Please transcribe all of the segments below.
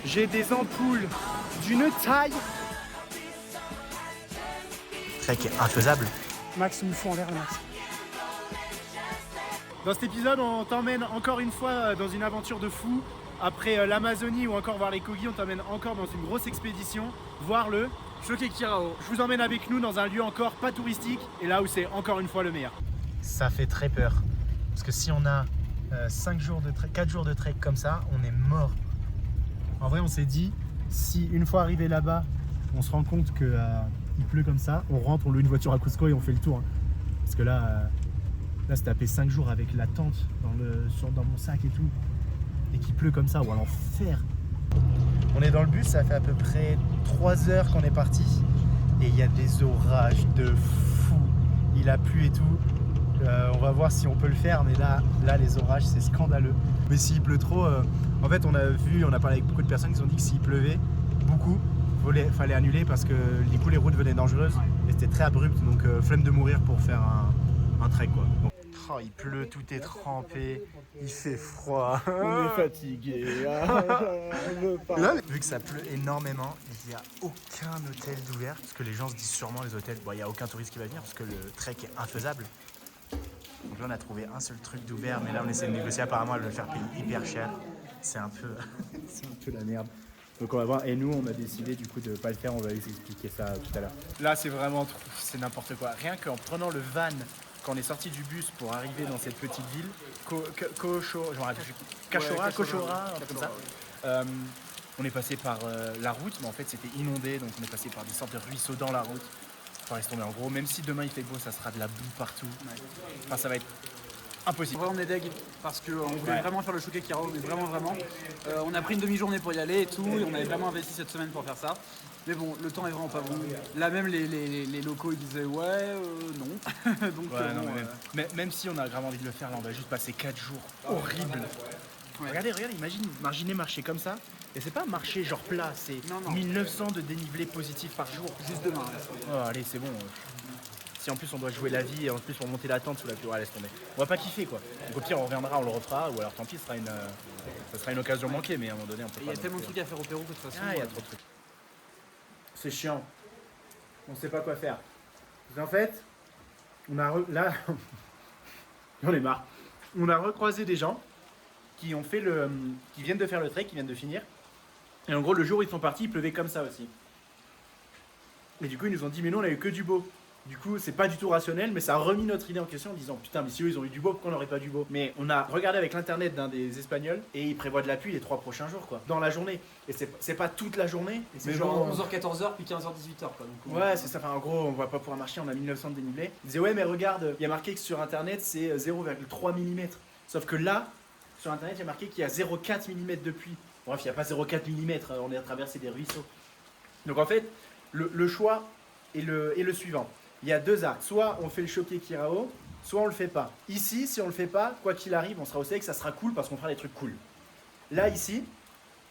J'ai des ampoules d'une taille. Trek est infaisable. Max, il me faut en l'air, Max. Dans cet épisode, on t'emmène encore une fois dans une aventure de fou. Après l'Amazonie ou encore voir les Kogi, on t'emmène encore dans une grosse expédition, voir le Choquequirao. Je vous emmène avec nous dans un lieu encore pas touristique et là où c'est encore une fois le meilleur. Ça fait très peur. Parce que si on a 4 jours de trek comme ça, on est mort. En vrai, on s'est dit, si une fois arrivé là-bas, on se rend compte que il pleut comme ça, on rentre, on loue une voiture à Cusco et on fait le tour. Hein. Parce que là c'est tapé 5 jours avec la tente dans mon sac et tout. Et qu'il pleut comme ça, ou à l'enfer. On est dans le bus, ça fait à peu près 3 heures qu'on est parti. Et il y a des orages de fou. Il a plu et tout. On va voir si on peut le faire, mais là les orages, c'est scandaleux. Mais s'il pleut trop, en fait on a parlé avec beaucoup de personnes qui ont dit que s'il pleuvait beaucoup, fallait annuler parce que du coup les routes devenaient dangereuses et c'était très abrupt, donc flemme de mourir pour faire un trek quoi. Donc, oh, il pleut, tout est trempé, il fait froid. On est fatigué. Là, vu que ça pleut énormément, il n'y a aucun hôtel d'ouvert parce que les gens se disent sûrement les hôtels, bon il n'y a aucun touriste qui va venir parce que le trek est infaisable. Donc là on a trouvé un seul truc d'ouvert, mais là on essaie de négocier, apparemment elle veut le faire payer hyper cher. C'est un peu la merde. Donc on va voir, et nous on a décidé du coup de pas le faire, on va vous expliquer ça tout à l'heure. Là c'est vraiment, c'est n'importe quoi. Rien qu'en prenant le van, quand on est sorti du bus pour arriver dans cette petite ville, Kochora, un truc comme ça. On est passé par la route, mais en fait c'était inondé, donc on est passé par des sortes de ruisseaux dans la route. Enfin, laisse tomber, en gros, même si demain il fait beau, ça sera de la boue partout. Enfin, ça va être impossible. En vrai, on est deg parce qu'on voulait vraiment faire le Choquequirao, mais vraiment. On a pris une demi-journée pour y aller et tout, et on avait vraiment investi cette semaine pour faire ça. Mais bon, le temps est vraiment pas bon. Là, même les locaux ils disaient non. Donc, ouais, non, mais même si on a vraiment envie de le faire, là, on va juste passer 4 jours horribles. Ouais. Regardez, imaginez marcher comme ça. Et c'est pas marcher genre plat, c'est 1900 de dénivelé positif par jour. Juste demain. Oh, allez, c'est bon. Si en plus on doit jouer la vie et en plus pour monter la tente sous la pluie, ouais, laisse tomber. On va pas kiffer quoi. Donc au pire on reviendra, on le refera, ou alors tant pis, ça sera une occasion manquée, mais à un moment donné on peut pas. Il y a tellement de trucs à faire au Pérou que de toute façon. Ah, il y a trop de trucs. C'est chiant. On sait pas quoi faire. En fait, là, on est marre. On a recroisé des gens qui viennent de faire le trek, qui viennent de finir. Et en gros, le jour où ils sont partis, il pleuvait comme ça aussi. Et du coup, ils nous ont dit, mais nous, on a eu que du beau. Du coup, c'est pas du tout rationnel, mais ça a remis notre idée en question en disant, putain, mais si eux, ils ont eu du beau, pourquoi on n'aurait pas du beau? Mais on a regardé avec l'internet d'un des Espagnols, et ils prévoient de la pluie les 3 prochains jours, quoi. Dans la journée. Et c'est pas toute la journée. Et c'est mais genre 11h, 14h, puis 15h, 18h, quoi. Donc, ouais, c'est ça. Enfin, en gros, on va pas pouvoir marcher, on a 1900 de dénivelé. Ils disaient, ouais, mais regarde, il y a marqué que sur internet, c'est 0,3 mm. Sauf que là, sur internet, il y a marqué qu'il y a 0,4 mm de pluie. Bref, il n'y a pas 0,4 mm, on est à traverser des ruisseaux. Donc en fait, le choix est le suivant. Il y a 2 arcs. Soit on fait le Choquequirao, soit on le fait pas. Ici, si on le fait pas, quoi qu'il arrive, on sera au sec, ça sera cool parce qu'on fera des trucs cool. Là, ici,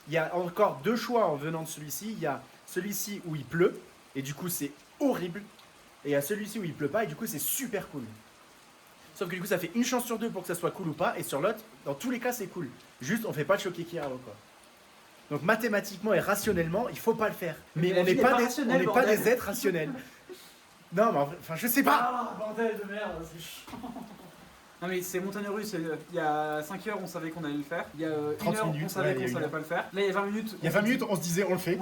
il y a encore 2 choix en venant de celui-ci. Il y a celui-ci où il pleut, et du coup c'est horrible. Et il y a celui-ci où il pleut pas, et du coup c'est super cool. Sauf que du coup ça fait une chance sur 2 pour que ça soit cool ou pas, et sur l'autre, dans tous les cas c'est cool. Juste on fait pas de Choquequirao quoi. Donc mathématiquement et rationnellement, il faut pas le faire. Mais on n'est pas des êtres rationnels. Non mais enfin je sais pas. Ah bordel de merde, c'est chiant. Non mais c'est montagne russe, il y a 5 heures on savait qu'on allait le faire, il y a 1 heure on savait qu'on savait pas le faire, là il y a 20 minutes... Il y a 20 minutes on se disait on le fait,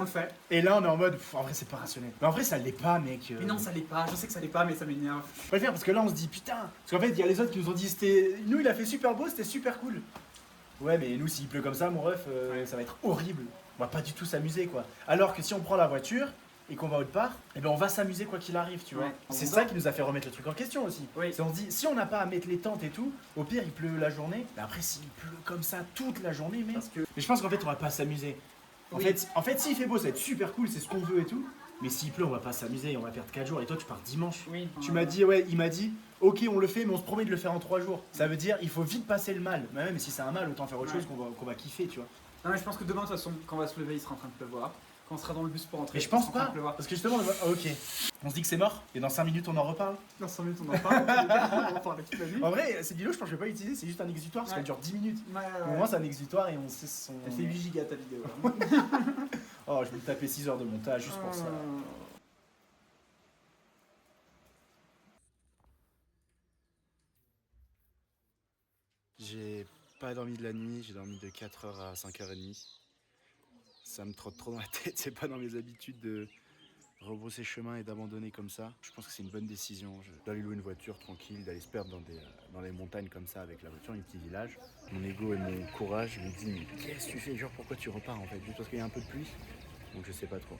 et là on est en mode en vrai c'est pas rationnel. Mais en vrai ça l'est pas mec. Mais non ça l'est pas, je sais que ça l'est pas mais ça m'énerve. Faut pas le faire parce que là on se dit putain, parce qu'en fait il y a les autres qui nous ont dit c'était... Nous il a fait super beau, c'était super cool. Ouais mais nous s'il pleut comme ça mon ref, ça va être horrible. On va pas du tout s'amuser quoi. Alors que si on prend la voiture... et qu'on va autre part, et ben on va s'amuser quoi qu'il arrive, tu vois. C'est ça qui nous a fait remettre le truc en question aussi. On se dit, si on n'a pas à mettre les tentes et tout, au pire il pleut la journée, mais après s'il pleut comme ça toute la journée, mais je pense qu'en fait on va pas s'amuser. En fait s'il fait beau ça va être super cool, c'est ce qu'on veut et tout, mais s'il pleut on va pas s'amuser, on va perdre 4 jours, et toi tu pars dimanche. Tu m'as dit, il m'a dit, ok on le fait mais on se promet de le faire en 3 jours. Ça veut dire il faut vite passer le mal, mais même si c'est un mal autant faire autre chose qu'on va kiffer, tu vois. Non mais je pense que demain de toute façon, quand on va se lever il sera en train de pleuvoir. Quand on sera dans le bus pour rentrer. Mais je pense pas, parce que justement, ok, on se dit que c'est mort, et dans 5 minutes on en reparle. Dans 5 minutes on en parle, on en parle toute la nuit. En vrai, cette vidéo je pense que je vais pas l'utiliser, c'est juste un exutoire, parce qu'elle dure 10 minutes. Au moins c'est un exutoire et on sait son... Elle fait 8 gigas ta vidéo. je vais me taper 6 heures de montage juste pour ça. J'ai pas dormi de la nuit, j'ai dormi de 4h à 5h30. Ça me trotte trop dans la tête, c'est pas dans mes habitudes de rebrousser chemin et d'abandonner comme ça. Je pense que c'est une bonne décision d'aller louer une voiture tranquille, d'aller se perdre dans les montagnes comme ça avec la voiture, un petit village. Mon ego et mon courage me disent mais qu'est-ce que tu fais, genre pourquoi tu repars en fait, juste parce qu'il y a un peu de pluie. Donc je sais pas trop.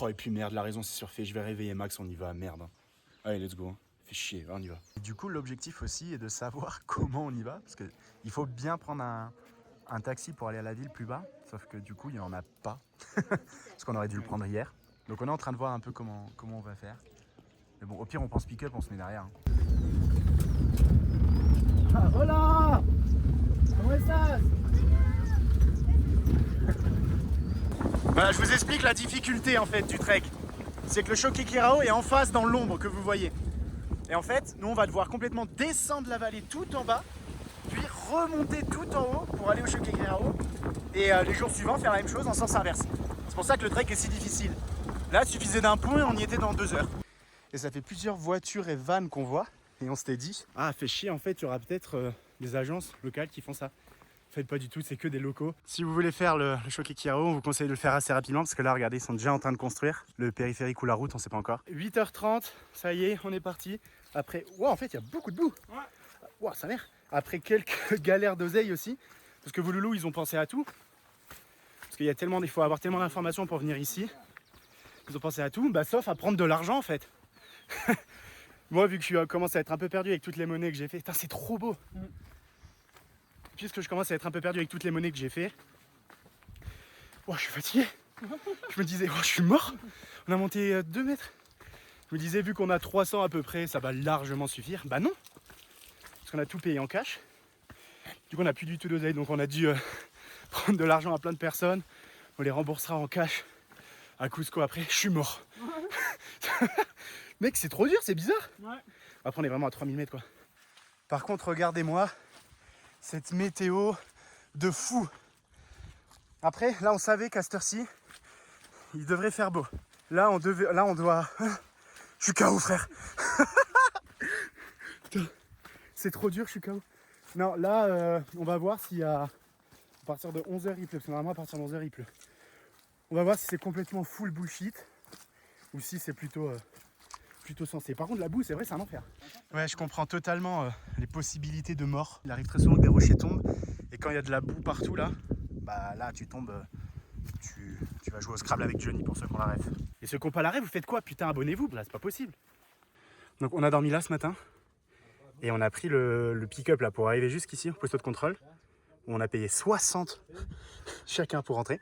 Oh et puis merde, la raison c'est surfait, je vais réveiller Max, on y va, merde. Allez let's go, fait chier, on y va. Et du coup l'objectif aussi est de savoir comment on y va, parce qu'il faut bien prendre un taxi pour aller à la ville plus bas, sauf que du coup il n'y en a pas, parce qu'on aurait dû le prendre hier. Donc on est en train de voir un peu comment on va faire. Mais bon, au pire on pense pick-up, on se met derrière. Ah, hola! Comment estás? Voilà, je vous explique la difficulté en fait du trek. C'est que le Choquequirao est en face dans l'ombre que vous voyez. Et en fait, nous on va devoir complètement descendre la vallée tout en bas, puis remonter tout en haut pour aller au Choquequirao. Et les jours suivants faire la même chose en sens inverse. C'est pour ça que le trek est si difficile. Là, il suffisait d'un pont et on y était dans 2 heures. Et ça fait plusieurs voitures et vannes qu'on voit. Et on s'était dit, ah, fait chier, en fait, il y aura peut-être des agences locales qui font ça. En fait, pas du tout, c'est que des locaux. Si vous voulez faire le Choquequirao, on vous conseille de le faire assez rapidement parce que là, regardez, ils sont déjà en train de construire le périphérique ou la route, on sait pas encore. 8h30, ça y est, on est parti. Après, wow, en fait, il y a beaucoup de boue. Wow, ça merde. Après quelques galères d'oseille aussi, parce que Vouloulou, ils ont pensé à tout. Parce qu'il y a tellement, il faut avoir tellement d'informations pour venir ici. Ils ont pensé à tout, bah, sauf à prendre de l'argent en fait. Moi, vu que je commence à être un peu perdu avec toutes les monnaies que j'ai fait, c'est trop beau. Puisque je commence à être un peu perdu avec toutes les monnaies que j'ai fait, oh, je suis fatigué. Je me disais, oh, je suis mort. On a monté 2 mètres. Je me disais, vu qu'on a 300 à peu près, ça va largement suffire. Bah non, parce qu'on a tout payé en cash. Du coup, on n'a plus du tout d'oseille, donc on a dû prendre de l'argent à plein de personnes. On les remboursera en cash à Cusco après. Je suis mort. Mec, c'est trop dur, c'est bizarre. Ouais. Après, on est vraiment à 3000 mètres quoi. Par contre, regardez-moi cette météo de fou. Après, là, on savait qu'à cette heure-ci, il devrait faire beau. Là, on doit. Je suis KO, frère. C'est trop dur, je suis KO. Non, là, on va voir s'il y a. À partir de 11h, il pleut. Parce que normalement, à partir de 11h, il pleut. On va voir si c'est complètement full bullshit ou si c'est plutôt sensé. Par contre, la boue, c'est vrai, c'est un enfer. Ouais, je comprends totalement les possibilités de mort. Il arrive très souvent que des rochers tombent et quand il y a de la boue partout là, bah là, tu tombes, tu vas jouer au Scrabble avec Johnny pour ceux qui ont la ref. Et ceux qui n'ont pas la ref, vous faites quoi? Putain, abonnez-vous, là, c'est pas possible. Donc, on a dormi là ce matin et on a pris le pick-up là pour arriver jusqu'ici, au poste de contrôle, où on a payé 60 chacun pour rentrer.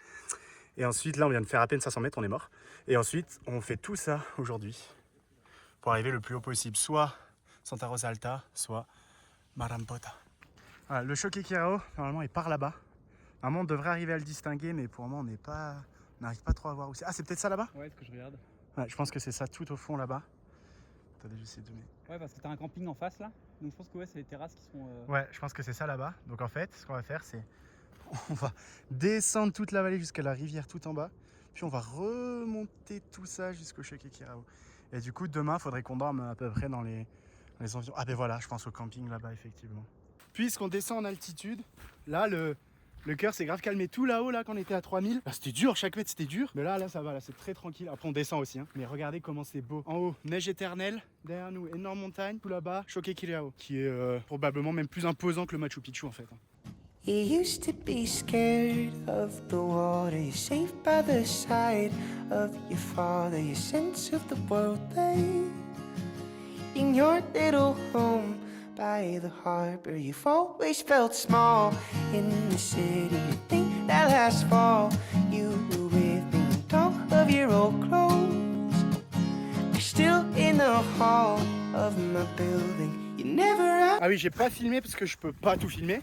Et ensuite, là, on vient de faire à peine 500 mètres, on est mort. Et ensuite, on fait tout ça aujourd'hui pour arriver le plus haut possible. Soit Santa Rosa Alta, soit Marampota. Voilà, le Choquequirao, normalement, est par là-bas. Normalement, on devrait arriver à le distinguer, mais pour le moment, on n'arrive pas trop à voir où c'est. Ah, c'est peut-être ça là-bas? Ouais, ce que je regarde. Ouais, je pense que c'est ça tout au fond là-bas. Attendez, j'essaie de zoomer. Ouais, parce que t'as un camping en face là. Donc je pense que ouais, c'est les terrasses qui sont. Ouais, je pense que c'est ça là-bas. Donc en fait, ce qu'on va faire, c'est on va descendre toute la vallée jusqu'à la rivière tout en bas. Puis on va remonter tout ça jusqu'au Choquequirao. Et du coup, demain, il faudrait qu'on dorme à peu près dans les environs. Ah ben voilà, je pense au camping là-bas, effectivement. Puisqu'on descend en altitude, là, le cœur s'est grave calmé tout là-haut, là, quand on était à 3000. Là, c'était dur, chaque mètre, c'était dur. Mais là, ça va, là, c'est très tranquille. Après, on descend aussi, hein. Mais regardez comment c'est beau. En haut, neige éternelle. Derrière nous, énorme montagne. Tout là-bas, Choquequirao, qui est probablement même plus imposant que le Machu Picchu, en fait. You used to be scared of the water. You're safe by the side of your father. Your sense of the world lay in your little home by the harbor. You've always felt small in the city. You think that last fall you were with me in all of your old clothes. You're still in the hall of my building. You never. Ah oui, j'ai pas filmé parce que je peux pas tout filmer.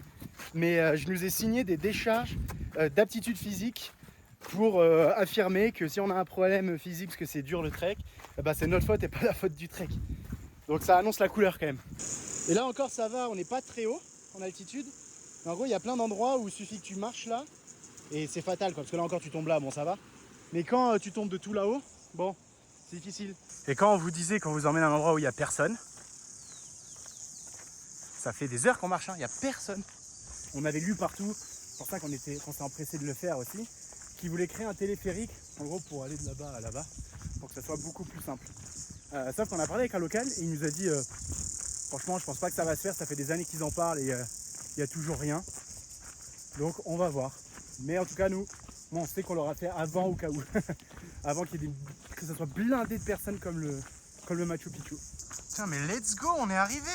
Mais je nous ai signé des décharges d'aptitude physique pour affirmer que si on a un problème physique parce que c'est dur le trek, bah c'est notre faute et pas la faute du trek. Donc ça annonce la couleur quand même. Et là encore ça va, on n'est pas très haut en altitude. Mais en gros il y a plein d'endroits où il suffit que tu marches là et c'est fatal quoi, parce que là encore tu tombes là, bon ça va. Mais quand tu tombes de tout là-haut, bon, c'est difficile. Et quand on vous disait qu'on vous emmène à un endroit où il n'y a personne, ça fait des heures qu'on marche, il n'y a personne. On avait lu partout, c'est pour ça qu'on s'est empressé de le faire aussi, qui voulait créer un téléphérique, en gros pour aller de là-bas à là-bas, pour que ça soit beaucoup plus simple. Sauf qu'on a parlé avec un local et il nous a dit franchement je pense pas que ça va se faire, ça fait des années qu'ils en parlent et il n'y a toujours rien. Donc on va voir. Mais en tout cas nous, on sait qu'on l'aura fait avant au cas où. Avant que ça soit blindé de personnes comme le Machu Picchu. Putain mais let's go, on est arrivé.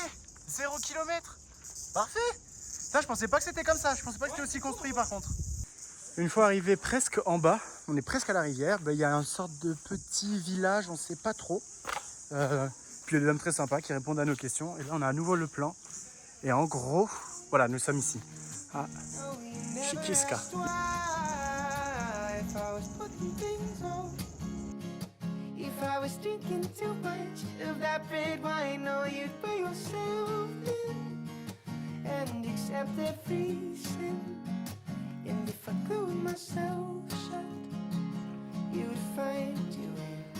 0 km. Parfait. Ça je pensais pas que c'était comme ça, je pensais pas que c'était aussi construit par contre. Une fois arrivé presque en bas, on est presque à la rivière, il y a une sorte de petit village, on sait pas trop. Puis il y a des hommes très sympas qui répondent à nos questions. Et là on a à nouveau le plan. Et en gros, voilà, nous sommes ici, à Chiquiska. If I was drinking too much of that red wine, no, you'd put yourself in and accept every sin. And if I glued myself shut, you would find you in.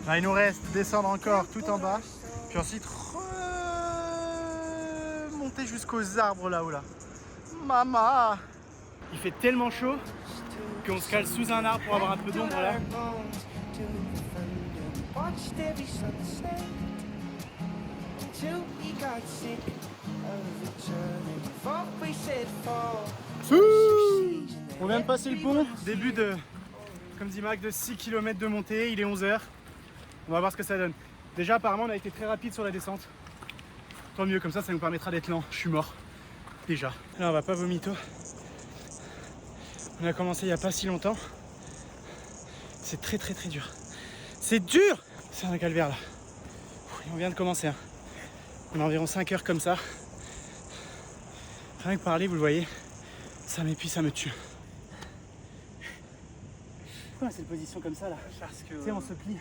Là, il nous reste descendre encore tout en bas, puis ensuite monter jusqu'aux arbres là-haut là. Maman! Il fait tellement chaud qu'on se cale sous un arbre pour avoir un peu d'ombre là. On vient de passer le pont, début de, comme dit Mac, de 6 km de montée, il est 11h. On va voir ce que ça donne. Déjà apparemment on a été très rapide sur la descente. Tant mieux, comme ça nous permettra d'être lent. Je suis mort. Déjà. Là on va pas vomito. On a commencé il n'y a pas si longtemps. C'est très dur. C'est dur! C'est un calvaire là. Et on vient de commencer. On a environ 5 heures comme ça. Rien que parler, vous le voyez, ça m'épuise, ça me tue. Pourquoi cette position comme ça là? Parce que. Tu sais, on se plie.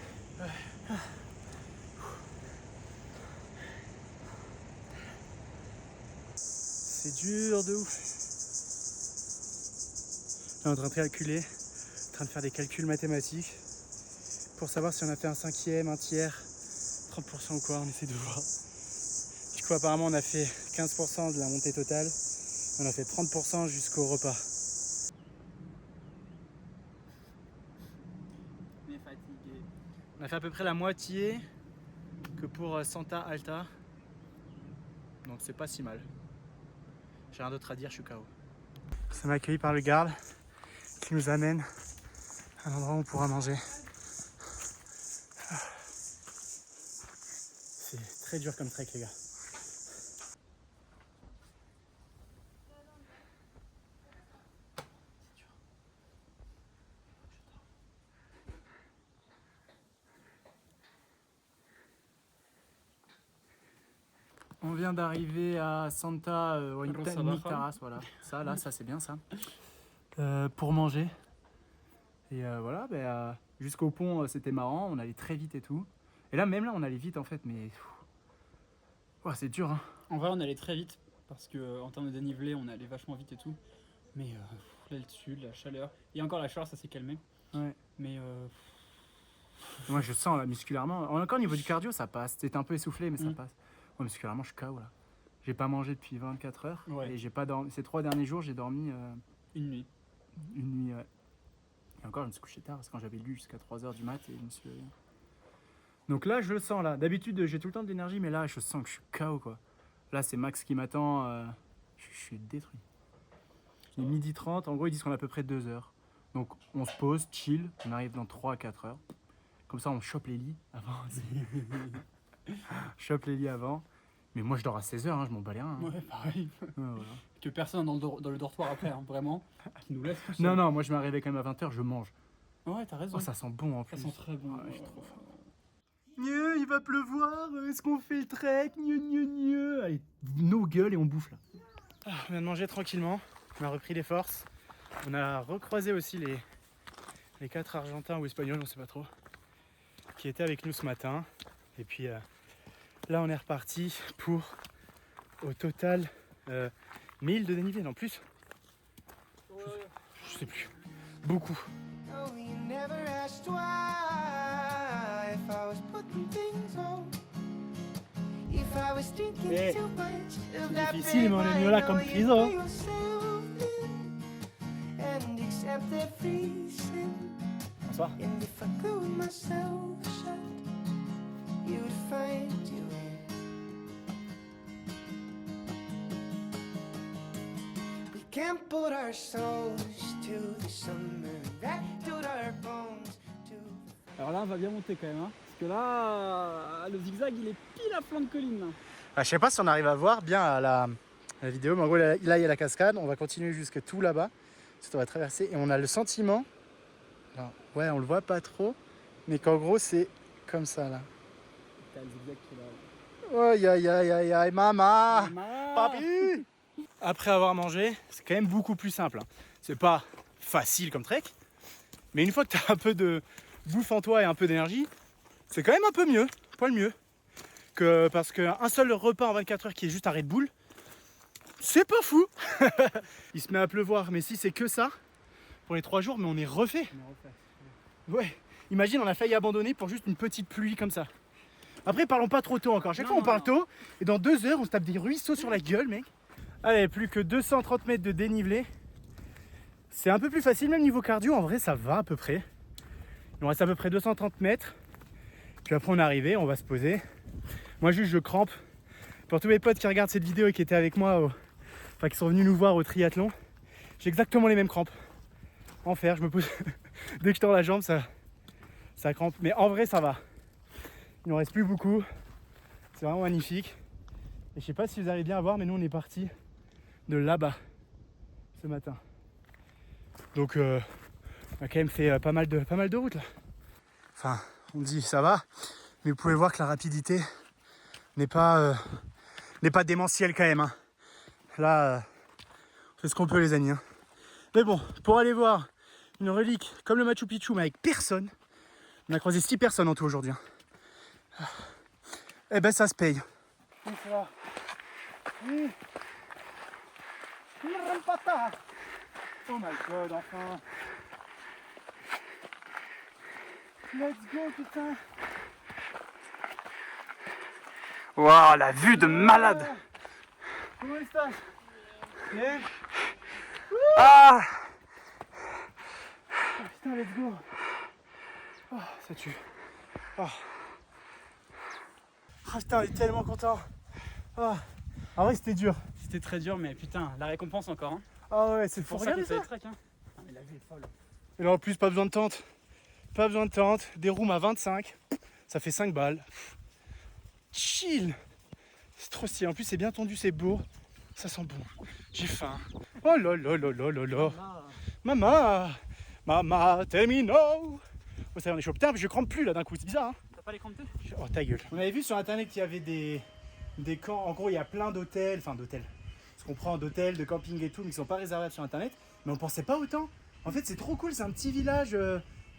C'est dur de ouf. Là, on est en train de calculer, en train de faire des calculs mathématiques pour savoir si on a fait un cinquième, un tiers, 30% ou quoi, on essaie de voir. Du coup, apparemment, on a fait 15% de la montée totale, on a fait 30% jusqu'au repas. On est fatigué. On a fait à peu près la moitié que pour Santa Alta, donc c'est pas si mal. J'ai rien d'autre à dire, je suis KO. Ça m'a accueilli par le garde qui nous amène à un endroit où on pourra manger. C'est très dur comme trek les gars. On vient d'arriver à Santa Nictaras, voilà. Ça là, ça c'est bien ça. Pour manger. Et voilà, jusqu'au pont c'était marrant, on allait très vite et tout. Et là même là on allait vite en fait, mais ouais, c'est dur hein. En vrai, on allait très vite parce que en termes de dénivelé, on allait vachement vite et tout. Mais l'altitude, la chaleur. Et encore la chaleur, ça s'est calmé. Ouais. Mais Moi je sens là musculairement. Encore au niveau du cardio ça passe. T'es un peu essoufflé mais ça passe. Ouais, musculairement je suis KO là. J'ai pas mangé depuis 24 heures. Ouais. Et j'ai pas dormi. Ces 3 derniers jours j'ai dormi une nuit. une nuit. Ouais. Et encore je me suis couché tard parce que quand j'avais lu jusqu'à 3h du mat et je me suis levé. Donc là je le sens là. D'habitude j'ai tout le temps de l'énergie mais là je sens que je suis KO quoi. Là c'est Max qui m'attend. Je suis détruit. Il est 12h30. En gros ils disent qu'on a à peu près 2 heures. Donc on se pose, chill. On arrive dans 3 à 4 heures. Comme ça on chope les lits avant. Chope les lits avant. Mais moi je dors à 16h, hein, je m'en bats les reins. Hein. Ouais, pareil. Ouais, voilà. Que personne dans le dortoir après, hein, vraiment. Qui nous laisse tout seul. Non, moi je m'arrivais quand même à 20h, je mange. Ouais, t'as raison. Oh, ça sent bon en plus. Ça sent très bon. Ouais, je suis trop fan. Mieux, il va pleuvoir, est-ce qu'on fait le trek? Mieux. Allez, nos gueules et on bouffe là. Ah, on vient de manger tranquillement, on a repris les forces. On a recroisé aussi les 4 Argentins ou Espagnols, on sait pas trop, qui étaient avec nous ce matin. Et puis là on est reparti pour au total 1000 de dénivelé, non plus. Ouais, Je sais plus. Beaucoup. Oh, you never asked why. If I was putting things on. If I was thinking Eh, too much of that difficile, mais on est babe, mieux là I comme know you prison. put yourself in and accept every sin. Bonsoir. And if I close myself shut, you would find you in. We can't put our souls to the summer that dulled our bones to. Alors là, on va bien monter quand même. Hein, parce que là, le zigzag, il est pile à flanc de colline. Là. Ah, je sais pas si on arrive à voir bien à la vidéo, mais en gros là il y a la cascade, on va continuer jusque tout là-bas. On va traverser et on a le sentiment, alors, ouais on le voit pas trop, mais qu'en gros c'est comme ça là. T'as le zigzag qui est là. Oh aïe maman, Maman. papi. Après avoir mangé, c'est quand même beaucoup plus simple. Hein. C'est pas facile comme trek, mais une fois que tu as un peu de bouffe en toi et un peu d'énergie, c'est quand même un peu mieux, un poil mieux. Parce qu'un seul repas en 24 heures qui est juste un Red Bull, c'est pas fou. Il se met à pleuvoir, mais si c'est que ça, pour les 3 jours, mais on est refait. Ouais, imagine on a failli abandonner pour juste une petite pluie comme ça. Après parlons pas trop tôt encore, chaque fois on parle tôt, et dans 2 heures on se tape des ruisseaux sur la gueule mec. Allez, plus que 230 mètres de dénivelé. C'est un peu plus facile, même niveau cardio, en vrai ça va à peu près. Il nous reste à peu près 230 mètres. Puis après on est arrivé, on va se poser. Moi juste je crampe. Pour tous mes potes qui regardent cette vidéo et qui étaient avec moi, enfin qui sont venus nous voir au triathlon, j'ai exactement les mêmes crampes. En fer, je me pose. Dès que je tords la jambe, ça crampe. Mais en vrai ça va. Il nous reste plus beaucoup. C'est vraiment magnifique. Et je sais pas si vous arrivez bien à voir, mais nous on est parti de là-bas ce matin. Donc on a quand même fait pas mal de route là. Enfin, on dit ça va, mais vous pouvez voir que la rapidité n'est pas démentielle quand même. Hein. Là, on fait ce qu'on peut les amis. Hein. Mais bon, pour aller voir une relique comme le Machu Picchu, mais avec personne, on a croisé 6 personnes en tout aujourd'hui. Hein. Eh ben ça se paye. Oh my god, enfin. Let's go, putain. Waouh, la vue de malade. Comment il se passe? Bien. Ah. Oh, putain, let's go. Oh, ça tue. Oh. Ah putain, on est tellement content. Oh. En vrai, c'était dur. C'était très dur, mais putain, la récompense encore. Hein. Ah ouais, c'est Pour fou. ça qu'on Regardez fait ça. les treks. Hein. Ah, mais la vue est folle. Et là en plus pas besoin de tente. Pas besoin de tente. Des rooms à 25. Ça fait 5 balles. Chill. C'est trop stylé. En plus c'est bien tendu, c'est beau. Ça sent bon. J'ai faim. Oh là là là là là là. Maman. Maman, tell me no. Oh ça y est, on est chaud. Putain, je crampe plus là d'un coup. C'est bizarre hein. T'as pas les crampes? Oh ta gueule. On avait vu sur internet qu'il y avait des camps. En gros il y a plein d'hôtels. Enfin d'hôtels. Ce qu'on prend d'hôtels, de camping et tout, mais qui sont pas réservables sur internet. Mais on pensait pas autant. En fait, c'est trop cool. C'est un petit village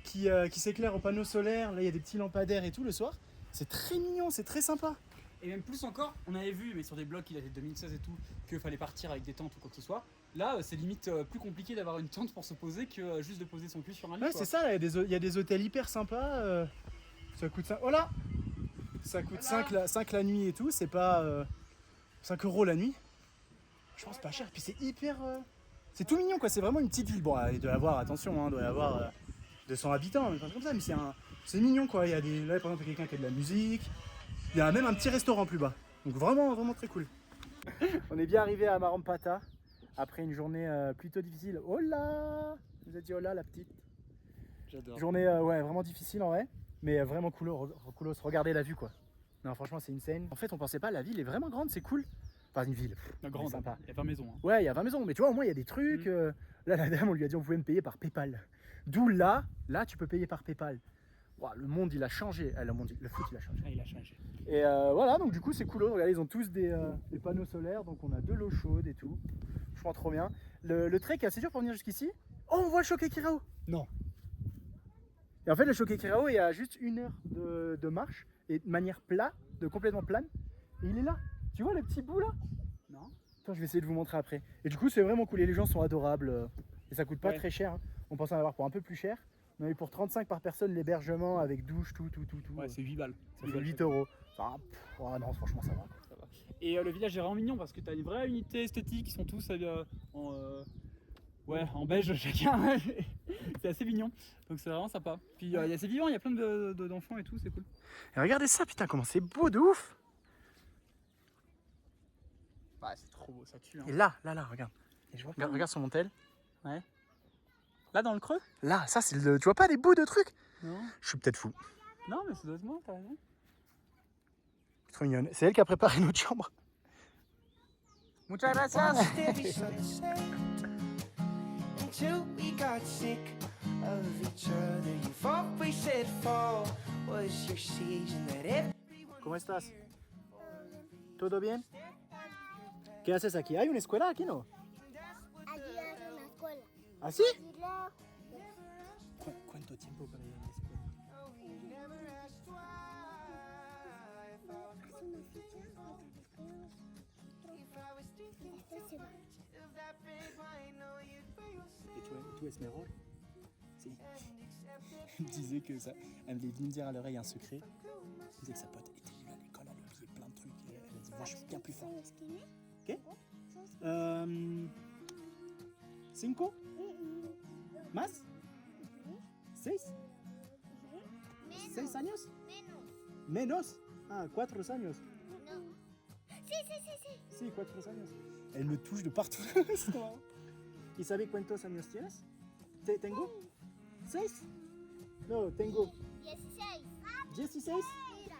qui s'éclaire au panneau solaire. Là, il y a des petits lampadaires et tout le soir. C'est très mignon, c'est très sympa. Et même plus encore, on avait vu, mais sur des blogs qui dataient de 2016 et tout, qu'il fallait partir avec des tentes ou quoi que ce soit. Là, c'est limite plus compliqué d'avoir une tente pour se poser que juste de poser son cul sur un lit. Ouais, quoi. c'est ça. Là, il y a des hôtels hyper sympas. Ça coûte 5. Oh là ça coûte 5 la nuit et tout. C'est pas 5 € la nuit. Je pense pas cher. Puis c'est hyper. C'est tout mignon quoi. C'est vraiment une petite ville. Bon, il doit y avoir, attention, hein, il doit y avoir 200 habitants, mais pas comme ça. Mais c'est mignon quoi. Il y a des. Là, par exemple, il y a quelqu'un qui a de la musique. Il y a même un petit restaurant plus bas. Donc vraiment, vraiment très cool. On est bien arrivé à Marampata après une journée plutôt difficile. Oh là! Vous avez dit oh là la petite. J'adore. Journée ouais vraiment difficile en vrai, mais vraiment coolos. Regardez la vue quoi. Non franchement c'est insane. En fait on pensait pas, la ville est vraiment grande, c'est cool. Enfin une ville. La grande, sympa. il y a 20 maisons. Hein. Ouais il y a 20 maisons, mais tu vois au moins il y a des trucs. Là la dame on lui a dit on pouvait me payer par PayPal. D'où là tu peux payer par PayPal. Wow, le monde il a changé. Le foot il a changé. Ah, il a changé. Et voilà donc du coup c'est cool. Regardez ils ont tous des panneaux solaires, donc on a de l'eau chaude et tout. Franchement trop bien. Le trek est assez dur pour venir jusqu'ici. Oh on voit le Choquequirao. Non. Et en fait, le Choquequirao est à juste 1 heure de marche et de manière complètement plane. Et il est là. Tu vois le petit bout là? Non. Attends, je vais essayer de vous montrer après. Et du coup, c'est vraiment cool. Et les gens sont adorables. Et ça coûte pas Ouais. très cher. Hein. On pensait en avoir pour un peu plus cher. On a eu pour 35 par personne l'hébergement avec douche, tout. Ouais, c'est 8 balles. Ça fait 8 euros. Ça, non, franchement, ça va. Ça va. Et le village est vraiment mignon parce que t'as une vraie unité esthétique, ils sont tous en beige chacun. C'est assez mignon, donc c'est vraiment sympa. Puis il y a assez vivant, il y a plein d'enfants et tout, c'est cool. Et regardez ça, putain, comment c'est beau de ouf. Ouais, c'est trop beau, ça tue. Hein. Et là, regarde. Et regarde sur mon tel. Ouais. Là dans le creux? Là, ça, c'est le. Tu vois pas les bouts de trucs? Non. Je suis peut-être fou. Non, mais ça doit être moi, t'as raison. C'est trop mignonne. C'est elle qui a préparé notre chambre. Muchas gracias. Steady sunset until we got sick of each other. You've always said fall was your season, that everyone. ¿Cómo estás? ¿Todo bien? ¿Qué haces aquí? ¿Hay una escuela aquí, no? Allí hay una escuela. ¿Ah, sí? Y luego, ¿Cuánto tiempo para ir a la escuela? hace una ficha, después se va. Et tu es mejor? Si. Elle me disait que ça. Elle voulait me dire à l'oreille un secret. Elle disait que sa pote était nulle à l'école, elle oubliait plein de trucs. Elle a dit, moi je suis bien plus fort. ¿Sabes quién es? ¿Qué? ¿Sabes quién ¿Cinco? es? ¿Más? ¿Seis? ¿6 años? Menos. ¿Menos? Ah, 4 años. No. Sí. Sí, 4 años. Elle me touche de partout. C'est trop marrant. ¿Y sabe cuántos años tienes? ¿Tengo? ¿6? No, tengo 16. 16, Mira.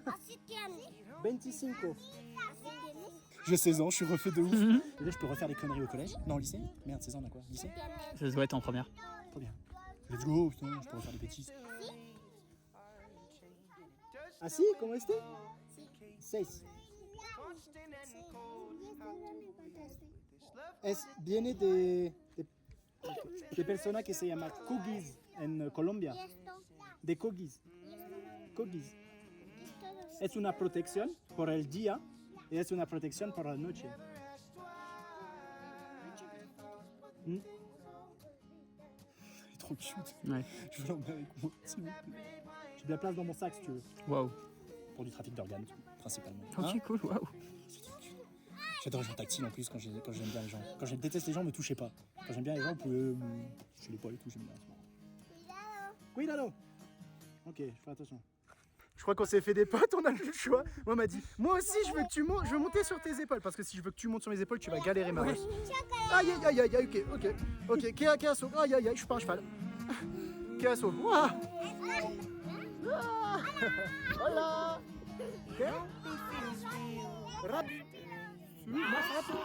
Así tienes. 25. Así tienes. J'ai 16 ans, je suis refait de ouf. Et là, je peux refaire des conneries au collège. Non, au lycée. Merde, 16 ans, on a quoi? Lycée? Ça doit être en première. Trop bien. Let's go, putain, je peux refaire des bêtises. Ah si, ¿cómo este? 6. Viene de personas que se llama Coogies en Colombia. Y esto. De Coogies. Coogies. Esto Es una protección por el día y es una protección por la noche. Hmm. Elle est trop cute. Ouais. Je veux l'emmener avec moi, s'il vous plaît. J'ai de la place dans mon sac si tu veux. Waouh. Pour du trafic d'organes, principalement. Ok, cool, waouh. J'adore les gens tactiles en plus quand j'aime bien les gens. Quand je déteste les gens, me touchez pas. Quand j'aime bien les gens, vous pouvez me toucher les poils et tout, j'aime bien. Cuidado. Ok, je fais attention. Je crois qu'on s'est fait des potes, on a le choix. Moi, on m'a dit, moi aussi, je veux que tu montes, je veux monter sur tes épaules. Parce que si je veux que tu montes sur mes épaules, tu vas galérer, ma russe. Aïe, aïe, aïe, aïe, ok. Kéasso, aïe, aïe, aïe, je suis pas un cheval. Kéasso, ouah. Hola. ¿Qué? Rápido. Más rápido.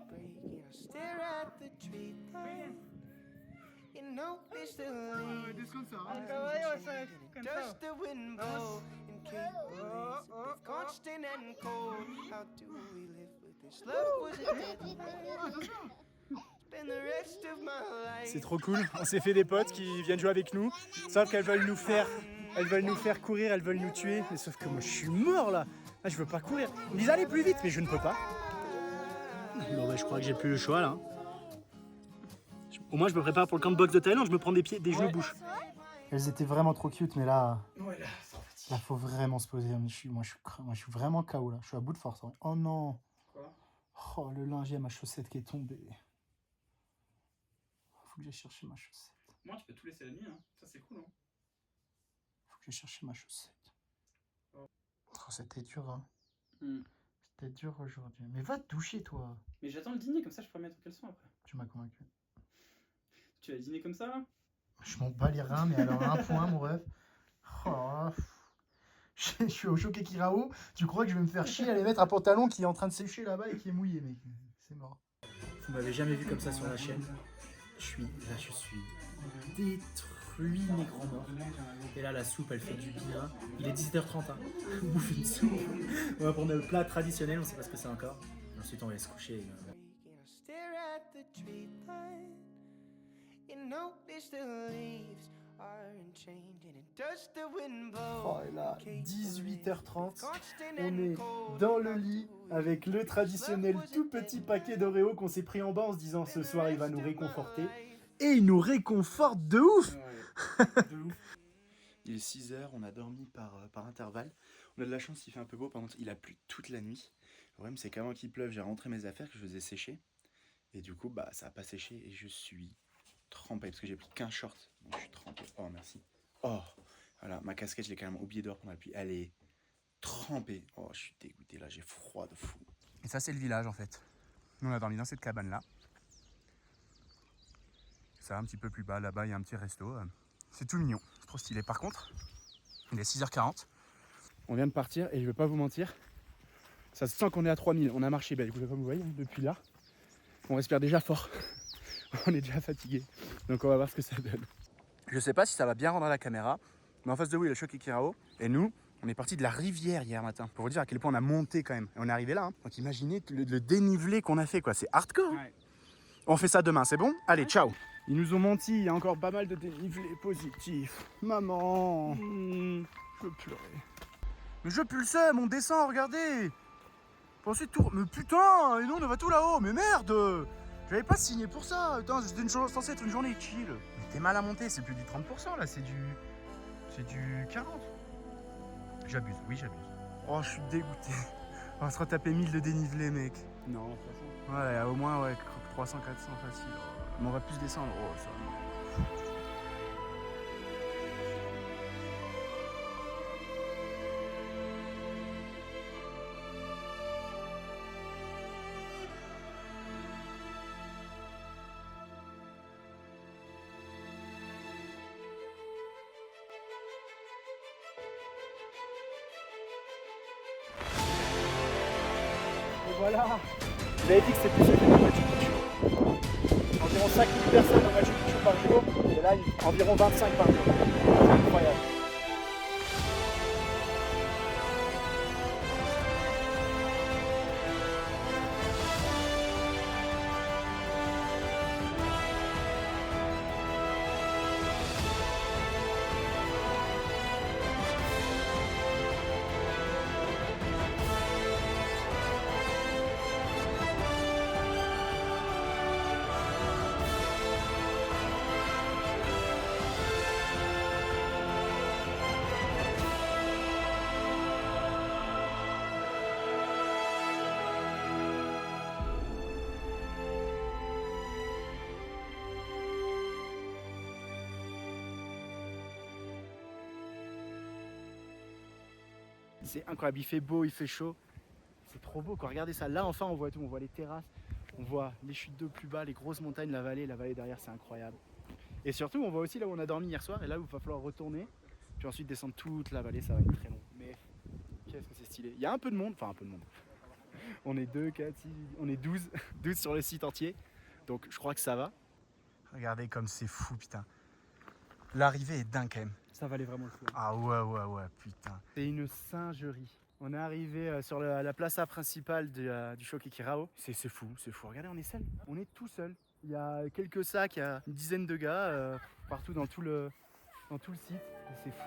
Breaking, I stare at the tree line. You notice the leaves just the wind blow and keep releasing. Constant and cold. How do we live with this love? Was it dead? Spend the rest of my life. C'est trop cool, on s'est fait des potes qui viennent jouer avec nous, sauf qu'elles veulent nous faire courir, elles veulent nous tuer, mais sauf que moi je suis mort là, je veux pas courir. Ils me disent allez plus vite, mais je ne peux pas. Bon bah je crois que j'ai plus le choix là. Au moins je me prépare pour le camp de boxe de Thaïlande, je me prends des genoux bouche. Elles étaient vraiment trop cute, mais là, là faut vraiment se poser. Moi je suis vraiment KO là, je suis à bout de force. Hein. Oh non. Quoi? Oh le linge à ma chaussette qui est tombée. Faut que j'aille chercher ma chaussette. Moi, tu peux tout laisser la nuit, hein. Ça c'est cool, hein. Faut que j'aille chercher ma chaussette. Oh, c'était dur, hein. C'était dur aujourd'hui. Mais va te doucher, toi. Mais j'attends le dîner, comme ça je pourrais mettre en caleçon après. Tu m'as convaincu. Tu vas dîner comme ça là? Je m'en bats les reins, mais alors un point, mon ref. Oh, je suis au choqué Kirao. Tu crois que je vais me faire chier à aller mettre un pantalon qui est en train de sécher là-bas et qui est mouillé, mec. C'est mort. Vous m'avez jamais vu comme ça sur la chaîne. Je suis détruit, mes grands morts. Et là, la soupe, elle fait du bien. Il est 17h30, hein. On bouffe une soupe. On va prendre le plat traditionnel, on sait pas ce que c'est encore. Et ensuite, on va aller se coucher. Breaking, I stare at the tree line. You notice the leaves aren't changing, and does the wind blow? Oh, et là, 18h30, on est dans le lit avec le traditionnel tout petit paquet d'Oreo qu'on s'est pris en bas en se disant ce soir il va nous réconforter. Et il nous réconforte de ouf. De ouf. Il est 6h, on a dormi par intervalle. On a de la chance, il fait un peu beau, il a plu toute la nuit. Le problème c'est qu'avant qu'il pleuve, j'ai rentré mes affaires que je faisais sécher. Et du coup, ça n'a pas séché et je suis trempé parce que j'ai pris qu'un short. Donc je suis trempé. Oh, merci. Oh, voilà, ma casquette, je l'ai carrément oublié dehors pendant la pluie. Elle est trempée. Oh, je suis dégoûté là, j'ai froid de fou. Et ça, c'est le village en fait. Nous, on a dormi dans cette cabane-là. Ça, un petit peu plus bas, là-bas, il y a un petit resto. C'est tout mignon, c'est trop stylé. Par contre, il est 6h40. On vient de partir et je vais pas vous mentir, ça se sent qu'on est à 3000. On a marché, comme vous voyez, depuis là. On respire déjà fort. On est déjà fatigué. Donc on va voir ce que ça donne. Je sais pas si ça va bien rendre à la caméra, mais en face de vous, il y a le Choquequirao. Et nous, on est parti de la rivière hier matin. Pour vous dire à quel point on a monté quand même. Et on est arrivé là. Hein. Donc imaginez le dénivelé qu'on a fait, quoi. C'est hardcore. Ouais. On fait ça demain, c'est bon? Allez, ciao. Ils nous ont menti, il y a encore pas mal de dénivelé positifs. Maman, je veux pleurer. Mais je pue le seum, on descend, regardez. Pensez tout. Mais putain, et nous on va tout là-haut, mais merde. J'avais pas signé pour ça. Putain, c'était censé être une journée chill. Mais t'es mal à monter, c'est plus du 30% là, c'est du 40. J'abuse, oui j'abuse. Oh, je suis dégoûté. On va se retaper 1000 de dénivelé, mec. Non, de toute façon. Ouais, au moins, ouais, 300, 400 facile. Mais on va plus descendre. Oh, ça. Et voilà, j'avais dit que c'était plus que le Machu Picchu. Environ 5000 personnes au Machu Picchu par jour, et là, environ 25 par jour. C'est incroyable. C'est incroyable, il fait beau, il fait chaud. C'est trop beau quoi, regardez ça. Là enfin on voit tout, on voit les terrasses, on voit les chutes d'eau plus bas, les grosses montagnes, la vallée derrière, c'est incroyable. Et surtout on voit aussi là où on a dormi hier soir et là où il va falloir retourner. Puis ensuite descendre toute la vallée, ça va être très long. Mais qu'est-ce que c'est stylé. Il y a un peu de monde, enfin un peu de monde. On est 2, 4, 6, on est 12 sur le site entier. Donc je crois que ça va. Regardez comme c'est fou, putain. L'arrivée est dingue quand même. Ça valait vraiment le coup. Ah ouais, putain. C'est une singerie. On est arrivé sur la plaza principale du Choquequirao. C'est fou, c'est fou. Regardez, on est seul. On est tout seul. Il y a quelques sacs, il y a une dizaine de gars partout dans tout le site. Et c'est fou.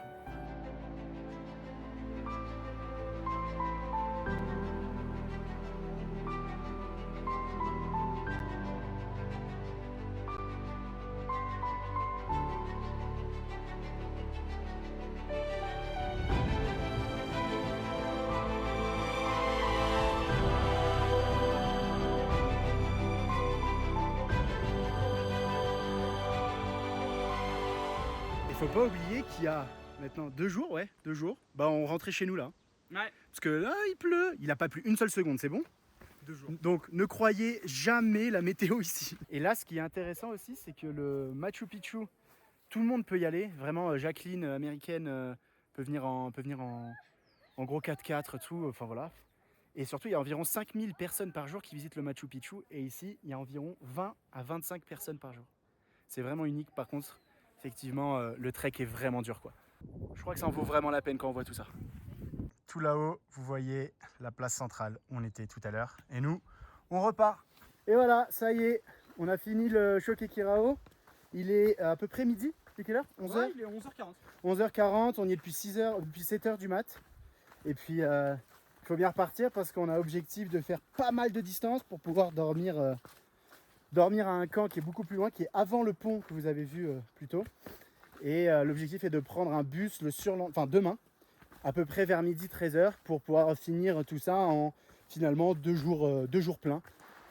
Faut pas oublier qu'il y a maintenant 2 jours, on rentrait chez nous là. Ouais. Parce que là il pleut, il a pas plu une seule seconde, c'est bon? 2 jours. Donc ne croyez jamais la météo ici. Et là ce qui est intéressant aussi c'est que le Machu Picchu, tout le monde peut y aller. Vraiment Jacqueline américaine peut venir en gros 4x4 tout, enfin voilà. Et surtout il y a environ 5000 personnes par jour qui visitent le Machu Picchu et ici il y a environ 20 à 25 personnes par jour. C'est vraiment unique par contre. Effectivement, le trek est vraiment dur quoi. Je crois que ça en vaut vraiment la peine quand on voit tout ça. Tout là-haut, vous voyez la place centrale où on était tout à l'heure. Et nous, on repart. Et voilà, ça y est, on a fini le Choquequirao. Il est à peu près midi. C'est quelle heure 11h Ouais, il est 11h40. 11h40, on y est depuis 6h, depuis 7h du mat. Et puis il faut bien repartir parce qu'on a objectif de faire pas mal de distance pour pouvoir dormir à un camp qui est beaucoup plus loin, qui est avant le pont que vous avez vu plus tôt. Et l'objectif est de prendre un bus demain, à peu près vers midi 13h, pour pouvoir finir tout ça en finalement 2 jours pleins.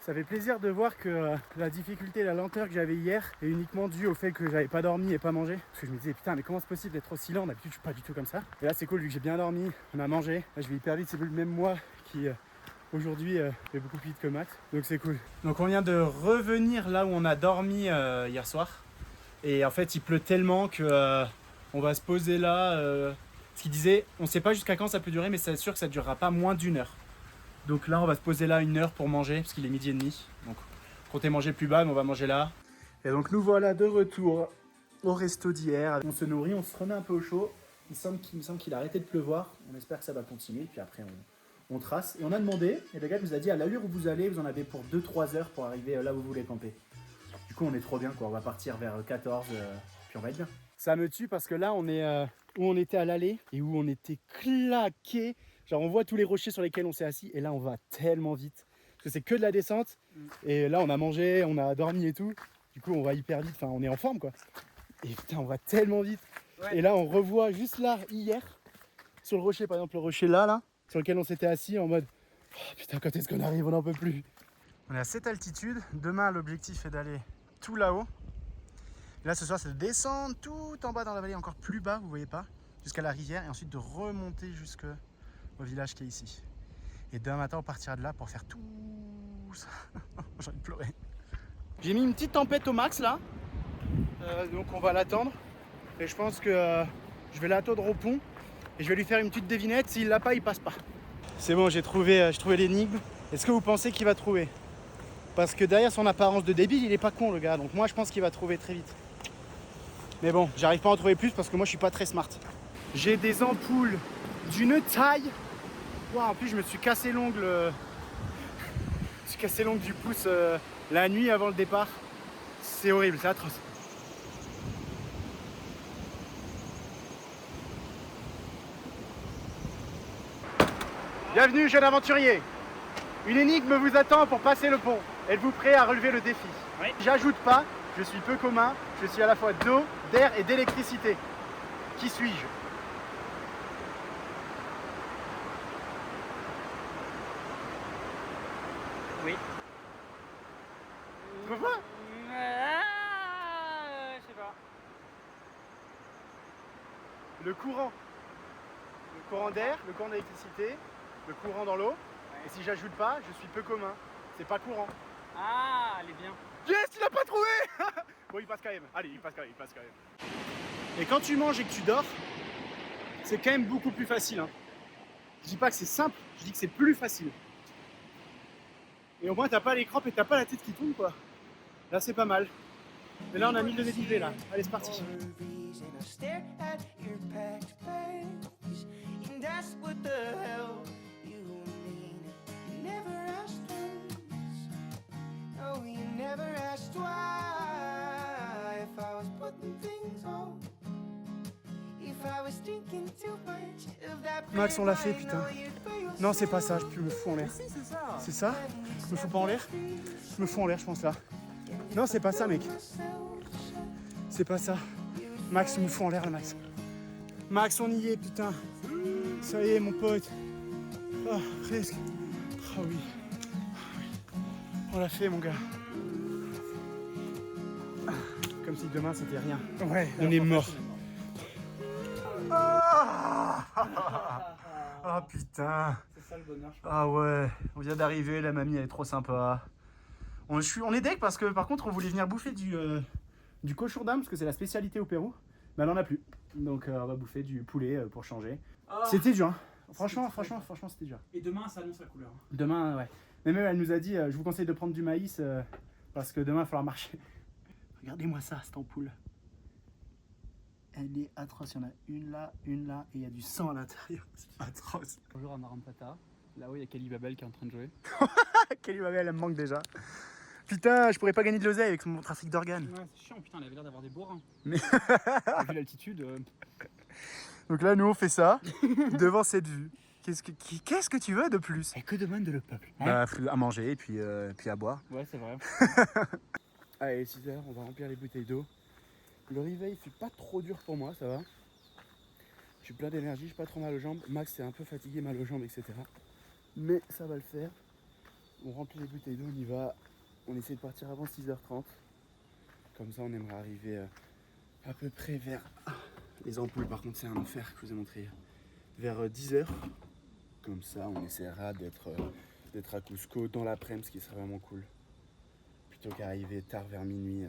Ça fait plaisir de voir que la difficulté, la lenteur que j'avais hier est uniquement due au fait que j'avais pas dormi et pas mangé. Parce que je me disais putain mais comment c'est possible d'être aussi lent, d'habitude je suis pas du tout comme ça. Et là c'est cool vu que j'ai bien dormi, on a mangé, là je vais hyper vite, c'est plus le même moi qui aujourd'hui fait beaucoup plus vite que Max, donc c'est cool. Donc on vient de revenir là où on a dormi hier soir. Et en fait il pleut tellement que on va se poser là. Ce qu'il disait, on sait pas jusqu'à quand ça peut durer mais c'est sûr que ça durera pas moins d'1 heure. Donc là on va se poser là 1 heure pour manger parce qu'il est 12h30. Donc comptez manger plus bas mais on va manger là. Et donc nous voilà de retour au resto d'hier. On se nourrit, on se remet un peu au chaud. Il me semble qu'il a arrêté de pleuvoir. On espère que ça va continuer. Puis après on trace. Et on a demandé, et le gars nous a dit à l'allure où vous allez, vous en avez pour 2-3 heures pour arriver là où vous voulez camper. Du coup on est trop bien quoi. On va partir vers 14 puis on va être bien. Ça me tue parce que là on est où on était à l'aller et où on était claqué. Genre on voit tous les rochers sur lesquels on s'est assis et là on va tellement vite. Parce que c'est que de la descente et là on a mangé, on a dormi et tout. Du coup on va hyper vite, enfin on est en forme quoi. Et putain on va tellement vite. Ouais. Et là on revoit juste là hier, sur le rocher par exemple, le rocher là, sur lequel on s'était assis en mode oh, putain quand est-ce qu'on arrive, on n'en peut plus. On est à cette altitude, demain l'objectif est d'aller tout là-haut. Et là ce soir c'est de descendre tout en bas dans la vallée, encore plus bas, vous voyez pas, jusqu'à la rivière et ensuite de remonter jusqu'au village qui est ici. Et demain matin on partira de là pour faire tout ça. J'ai envie de pleurer. J'ai mis une petite tempête au max là, donc on va l'attendre. Et je pense que je vais l'attendre au pont et je vais lui faire une petite devinette, s'il l'a pas il passe pas. C'est bon, j'ai trouvé l'énigme. Est-ce que vous pensez qu'il va trouver? Parce que derrière son apparence de débile il est pas con le gars, donc moi je pense qu'il va trouver très vite. Mais bon, j'arrive pas à en trouver plus parce que moi je suis pas très smart. J'ai des ampoules d'une taille. Wow, en plus je me suis cassé l'ongle. Je me suis cassé l'ongle du pouce la nuit avant le départ. C'est horrible, c'est atroce. Bienvenue jeune aventurier. Une énigme vous attend pour passer le pont. Êtes-vous prêt à relever le défi? Oui. J'ajoute pas, je suis peu commun, je suis à la fois d'eau, d'air et d'électricité. Qui suis-je? Oui. Tu trouves pas? Je sais pas. Le courant. Le courant d'air, le courant d'électricité, le courant dans l'eau. Ouais. Et si j'ajoute pas, je suis peu commun. C'est pas courant. Ah, elle est bien. Yes, tu l'as pas trouvé. Bon, il passe quand même. Allez, il passe quand même. Et quand tu manges et que tu dors, c'est quand même beaucoup plus facile. Hein. Je dis pas que c'est simple, je dis que c'est plus facile. Et au moins, t'as pas les crampes et t'as pas la tête qui tourne, quoi. Là, c'est pas mal. Mais là, on a mis le dénivelé, là. Allez, c'est parti. Max, on l'a fait, putain. Non, c'est pas ça, je me fous en l'air. Si, c'est ça. C'est ça? Je me fous pas en l'air? Je me fous en l'air, je pense là. Non, c'est pas ça, mec. C'est pas ça. Max, je me fous en l'air, là, Max. Max, on y est, putain. Ça y est, mon pote. Oh, presque. Oh oui. On l'a fait, mon gars. Comme si demain, c'était rien. Ouais. On est mort. Ah putain. C'est ça le bonheur, je pense. Ah ouais, on vient d'arriver, la mamie elle est trop sympa. On est deg parce que par contre on voulait venir bouffer du cochon d'âme parce que c'est la spécialité au Pérou. Mais elle en a plus. Donc on va bouffer du poulet pour changer. Oh. C'était dur hein. Franchement c'était dur. Et demain ça annonce la couleur. Demain ouais. Mais même elle nous a dit je vous conseille de prendre du maïs parce que demain il va falloir marcher. Regardez-moi ça, cette ampoule. Elle est atroce, il y en a une là, et il y a du sang à l'intérieur. C'est atroce. Bonjour à Marampata, là-haut il y a Kelly Babel qui est en train de jouer. Kelly Babel, elle me manque déjà. Putain, je pourrais pas gagner de l'oseille avec mon trafic d'organes. Ouais, c'est chiant, putain, il avait l'air d'avoir des beaux reins. Mais- Vu l'altitude. Donc là, nous, on fait ça devant cette vue. Qu'est-ce que tu veux de plus? Et que demande le peuple Bah, à manger et puis à boire. Ouais, c'est vrai. Allez, 6h, on va remplir les bouteilles d'eau. Le réveil fait pas trop dur pour moi, ça va. Je suis plein d'énergie, j'ai pas trop mal aux jambes. Max est un peu fatigué, mal aux jambes, etc. Mais ça va le faire. On remplit les bouteilles d'eau, on y va. On essaie de partir avant 6h30. Comme ça, on aimerait arriver à peu près vers... Les ampoules, par contre, c'est un enfer que je vous ai montré. Vers 10h. Comme ça, on essaiera d'être à Cusco dans l'après-midi, ce qui serait vraiment cool. Plutôt qu'arriver tard vers minuit,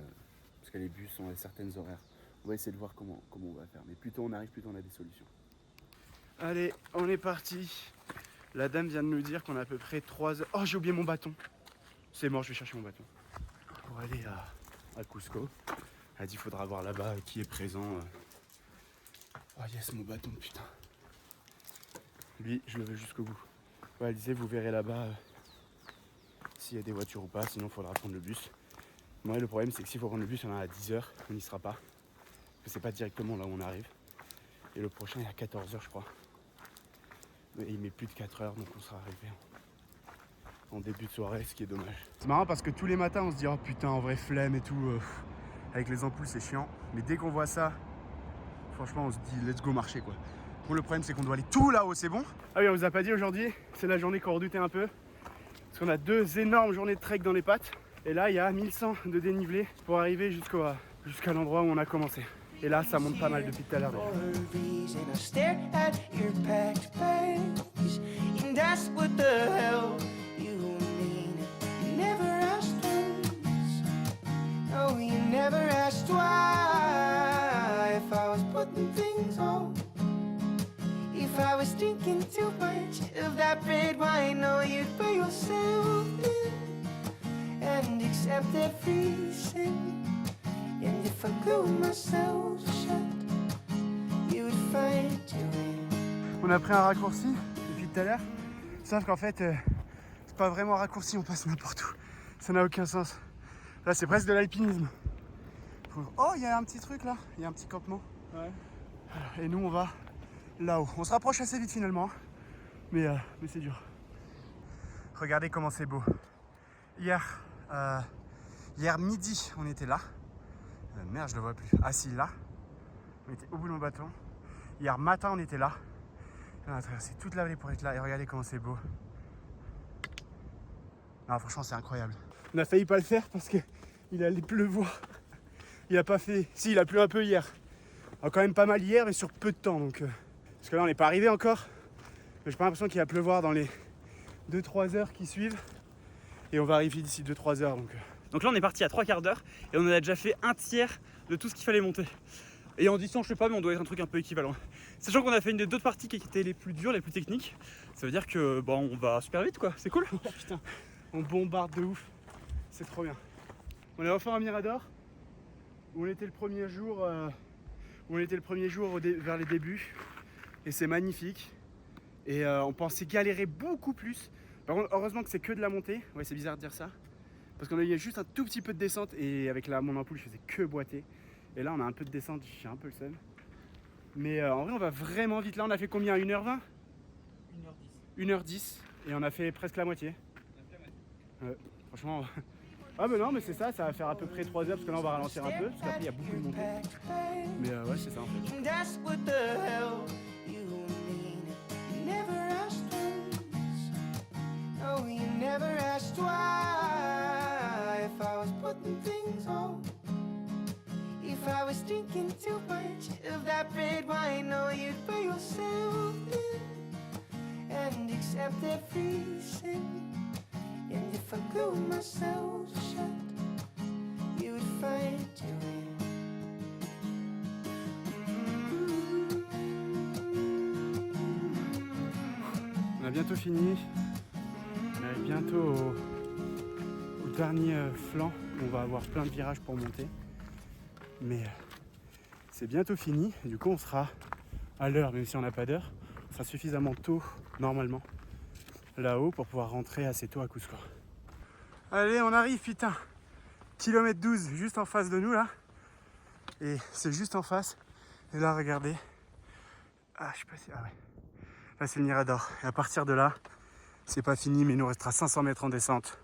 parce que les bus sont à certaines horaires. On va essayer de voir comment on va faire. Mais plus tôt on arrive, plus tôt on a des solutions. Allez, on est parti. La dame vient de nous dire qu'on a à peu près 3 heures. Oh, j'ai oublié mon bâton. C'est mort, je vais chercher mon bâton. Pour aller à Cusco. Elle a dit qu'il faudra voir là-bas qui est présent. Oh yes, mon bâton, putain. Lui, je le veux jusqu'au bout. Ouais, elle disait, vous verrez là-bas s'il y a des voitures ou pas, sinon il faudra prendre le bus. Moi, le problème, c'est que s'il faut prendre le bus, on en a à 10h, on n'y sera pas. Parce que c'est pas directement là où on arrive. Et le prochain est à 14h, je crois. Et il met plus de 4 heures, donc on sera arrivé en début de soirée, ce qui est dommage. C'est marrant parce que tous les matins, on se dit, oh putain, en vrai, flemme et tout. Avec les ampoules, c'est chiant. Mais dès qu'on voit ça, franchement, on se dit, let's go marcher, quoi. Bon, le problème, c'est qu'on doit aller tout là-haut, c'est bon? Ah oui, on vous a pas dit aujourd'hui, c'est la journée qu'on redoutait un peu. Parce qu'on a 2 énormes journées de trek dans les pattes. Et là, il y a 1100 de dénivelé pour arriver jusqu'à l'endroit où on a commencé. Et là, ça monte pas mal depuis tout à l'heure. For a reason, I stare at your packed bags and ask what the hell you mean. You never asked once, no, you never asked why. If I was putting things on, if I was drinking too much of that red wine, no, you'd put yourself in and accept every sin. And if I glue myself shut, you would find your way. On a pris un raccourci depuis tout à l'heure. Sauf qu'en fait, c'est pas vraiment un raccourci, on passe n'importe où. Ça n'a aucun sens. Là, c'est presque de l'alpinisme. Oh, il y a un petit truc là, il y a un petit campement. Ouais. Et nous, on va là-haut. On se rapproche assez vite finalement, mais c'est dur. Regardez comment c'est beau. Hier midi, on était là. Merde, je le vois plus. Assis là. On était au bout de mon bâton. Hier matin, on était là. On a traversé toute la vallée pour être là. Et regardez comment c'est beau. Non, franchement, c'est incroyable. On a failli pas le faire parce qu'il allait pleuvoir. Il a pas fait. Si, il a plu un peu hier. Quand même pas mal hier, mais sur peu de temps. Donc, parce que là, on n'est pas arrivé encore. Mais j'ai pas l'impression qu'il va pleuvoir dans les 2-3 heures qui suivent. Et on va arriver d'ici 2-3 heures. Donc là, on est parti à 3/4 d'heure et on a déjà fait un tiers de tout ce qu'il fallait monter. Et en distance, je sais pas, mais on doit être un truc un peu équivalent. Sachant qu'on a fait une des 2 parties qui étaient les plus dures, les plus techniques. Ça veut dire que bon, on va super vite, quoi. C'est cool. Oh putain, on bombarde de ouf. C'est trop bien. On est enfin à Mirador, où on était le premier jour, vers les débuts. Et c'est magnifique. Et on pensait galérer beaucoup plus. Par contre, heureusement que c'est que de la montée. Ouais, c'est bizarre de dire ça. Parce qu'on a eu juste un tout petit peu de descente. Et avec mon ampoule, je faisais que boiter. Et là, on a un peu de descente. J'ai un peu le seum. Mais en vrai, on va vraiment vite. Là, on a fait combien? 1h20? 1h10. Et on a fait presque la moitié. Ouais, franchement. Ah, mais non, mais c'est ça. Ça va faire à peu près 3 heures. Parce que là, on va ralentir un peu. Parce qu'après, il y a beaucoup de montée. Mais ouais, c'est ça en fait. And that's what the hell you mean. You never asked once, no, you never asked why. If I was putting things on, if I was drinking too much of that red wine, no, you'd put yourself in and accept every sin. And if I glue myself shut, you would find your way. On a bientôt fini. On arrive bientôt au dernier flanc. On va avoir plein de virages pour monter. Mais c'est bientôt fini. Et du coup, on sera à l'heure, même si on n'a pas d'heure. On sera suffisamment tôt, normalement, là-haut pour pouvoir rentrer assez tôt à Cusco. Allez, on arrive, putain. Kilomètre 12 juste en face de nous là. Et c'est juste en face. Et là regardez. Ah je sais pas si. Ah ouais. Là c'est le Mirador. Et à partir de là, c'est pas fini mais il nous restera 500 mètres en descente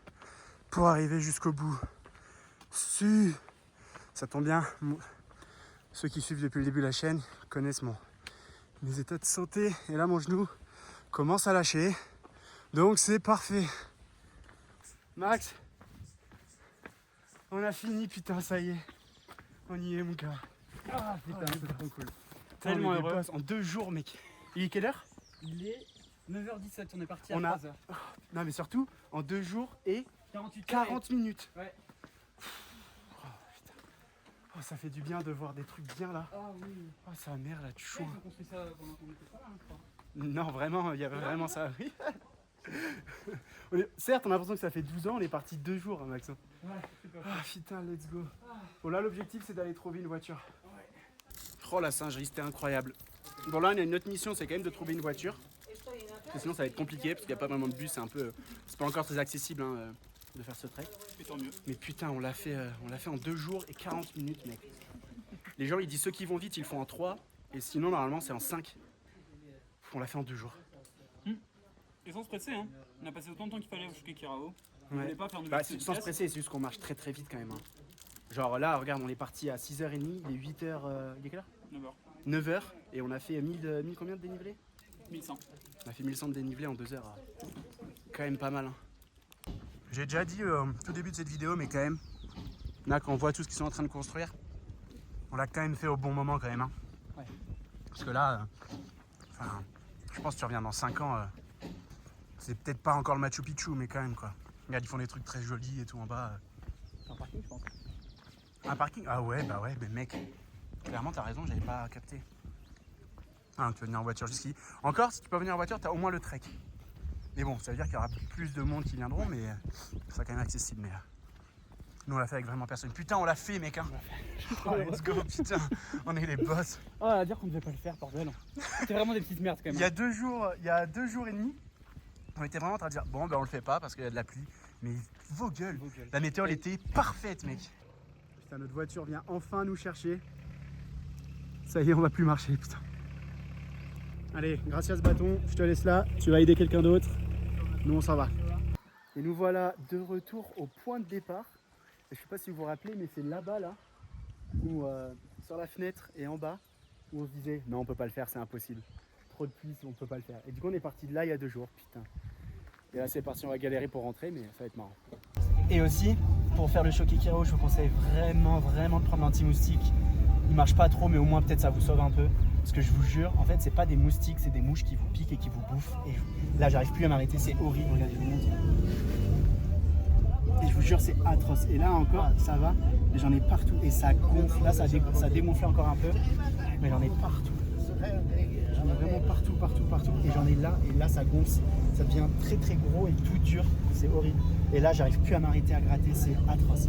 pour arriver jusqu'au bout. Si ça tombe bien, ceux qui suivent depuis le début la chaîne connaissent mes états de santé. Et là mon genou commence à lâcher. Donc c'est parfait. Max, on a fini, putain, ça y est. On y est, mon gars. Ah putain, c'est trop cool. Tellement heureux. En 2 jours, mec. Il est quelle heure? Il est 9h17, on est parti On à a- 3h. Non, mais surtout, en 2 jours et 48 40 minutes. Ouais. Oh, putain. Oh, ça fait du bien de voir des trucs bien là. Ah oui. Oh, sa mère là, tu Ouais, chouin. ils ont construit ça pendant qu'on était pas là, je crois. Non, vraiment, il y avait vraiment ça. Oui. Certes, on a l'impression que ça fait 12 ans, on est parti 2 jours, hein, Max. Ouais, super. Ah putain, let's go. Bon là l'objectif c'est d'aller trouver une voiture. Oh la singerie, c'était incroyable. Bon là on a une autre mission, c'est quand même de trouver une voiture. Parce que sinon ça va être compliqué parce qu'il n'y a pas vraiment de bus, c'est pas encore très accessible hein, de faire ce trek. Mais putain on l'a fait en 2 jours et 40 minutes mec. Les gens ils disent ceux qui vont vite ils le font en 3 et sinon normalement c'est en 5. On l'a fait en 2 jours. Et sans se presser, hein. On a passé autant de temps qu'il fallait au Shuke Kirao. On Ouais. voulait pas faire de Bah, vitesse. sans se presser, c'est juste qu'on marche très très vite quand même. Hein. Genre là, regarde, on est parti à 6h30, il est 8h. Il est quelle heure 9h. 9h et on a fait 1000 combien de dénivelé 1100. On a fait 1100 de dénivelé en 2 heures. Quand même pas mal. Hein. J'ai déjà dit au tout début de cette vidéo, mais quand même, là quand on voit tout ce qu'ils sont en train de construire, on l'a quand même fait au bon moment quand même. Hein. Ouais. Parce que là, je pense que tu reviens dans 5 ans. C'est peut-être pas encore le Machu Picchu, mais quand même quoi. Regarde, ils font des trucs très jolis et tout en bas. C'est un parking, je pense. Un parking? Ah ouais, bah ouais, mais mec, clairement t'as raison, j'avais pas capté. Ah, donc tu vas venir en voiture jusqu'ici. Encore, si tu peux venir en voiture, t'as au moins le trek. Mais bon, ça veut dire qu'il y aura plus de monde qui viendront, mais ça sera quand même accessible. Mais nous on l'a fait avec vraiment personne. Putain, on l'a fait, mec. Hein. Oh, let's go, putain, on est les boss. Oh, à dire qu'on devait pas le faire, bordel. C'était vraiment des petites merdes quand même. Il y a 2 jours et demi, on était vraiment en train de dire bon, ben on le fait pas parce qu'il y a de la pluie. Mais vos gueules, la météo elle était parfaite, mec. Putain, notre voiture vient enfin nous chercher. Ça y est, on va plus marcher, putain. Allez, gracias bâton, je te laisse là, tu vas aider quelqu'un d'autre. Nous on s'en va. Et nous voilà de retour au point de départ. Et je sais pas si vous vous rappelez, mais c'est là-bas là, où sur la fenêtre et en bas, où on se disait non on peut pas le faire, c'est impossible. Trop de pluie, on peut pas le faire. Et du coup on est parti de là il y a 2 jours, putain. Et là c'est parti, on va galérer pour rentrer, mais ça va être marrant. Et aussi, pour faire le Shuke Kirao, je vous conseille vraiment de prendre l'anti-moustique. Il marche pas trop, mais au moins peut-être ça vous sauve un peu. Parce que je vous jure, en fait c'est pas des moustiques, c'est des mouches qui vous piquent et qui vous bouffent. Et là j'arrive plus à m'arrêter, c'est horrible, regardez, je vous montre. Et je vous jure c'est atroce. Et là encore ça va, mais j'en ai partout et ça gonfle. Là ça dégonfle encore un peu, mais j'en ai partout. J'en ai vraiment partout. Et j'en ai là, et là ça gonfle. Ça devient très très gros et tout dur. C'est horrible. Et là j'arrive plus à m'arrêter à gratter, c'est atroce.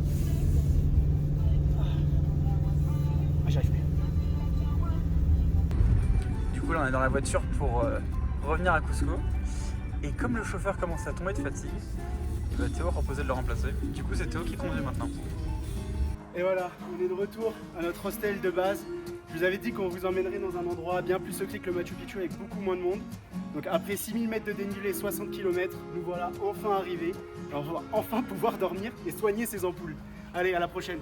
J'arrive plus. Du coup, là, on est dans la voiture pour revenir à Cusco. Et comme le chauffeur commence à tomber de fatigue, Théo a proposé de le remplacer. Du coup, c'est Théo qui conduit maintenant. Et voilà, on est de retour à notre hostel de base. Je vous avais dit qu'on vous emmènerait dans un endroit bien plus secret que le Machu Picchu avec beaucoup moins de monde. Donc après 6000 mètres de dénivelé, 60 km, nous voilà enfin arrivés. Et on va enfin pouvoir dormir et soigner ces ampoules. Allez, à la prochaine.